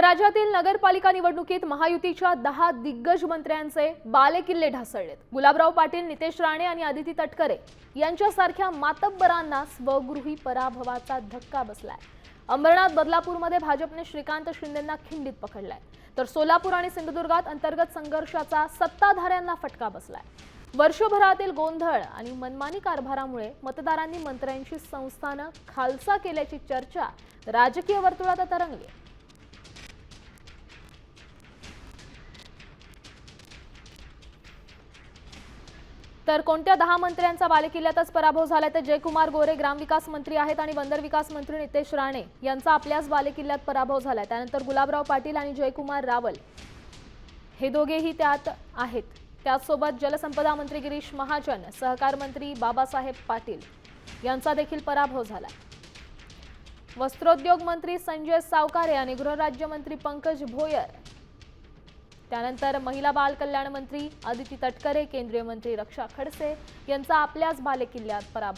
राज्यातील नगरपालिका निवडणुकीत महायुतीच्या 10 दिग्गज मंत्र्यांचे बालेकिल्ले ढासळलेत। गुलाबराव पाटील, नितेश राणे आणि अदिती तटकरे यांच्यासारख्या मातब्बरांना स्वगृही पराभवाचा धक्का बसलाय। अंबरनाथ, बदलापूरमध्ये भाजपने श्रीकांत शिंदेंना खिंडीत पकडलाय, तर सोलापूर आणि सिंधुदुर्गात अंतर्गत संघर्षाचा सत्ताधाऱ्यांना फटका बसलाय। वर्षभरातील गोंधळ आणि मनमानी कारभारामुळे मतदारांनी मंत्र्यांची संस्थानं खालसा केल्याची चर्चा राजकीय वर्तुळात आता रंगली। तर कोणत्या 10 मंत्र्यांचा बालेकिल्ल्यातच पराभव झालाय तर जयकुमार गोरे ग्रामविकास मंत्री आहेत आणि बंदरविकास मंत्री नितेश राणे यांचा आपल्याच बालेकिल्ल्यात पराभव झालाय। त्यानंतर गुलाबराव पाटील आणि जयकुमार रावल हे दोघेही त्यात आहेत। त्याचसोबत जलसंपदा मंत्री गिरीश महाजन, सहकार मंत्री बाबासाहेब पाटील यांचा देखील पराभव झाला। वस्त्रोद्योग मंत्री संजय सावकारे आणि गृहराज्यमंत्री पंकज भोयर, त्यानंतर महिला बाल कल्याण मंत्री अदिती तटकरे, केंद्रीय मंत्री रक्षा खडसे यांचा आपल्याच बालेकिल्ल्यात पराभव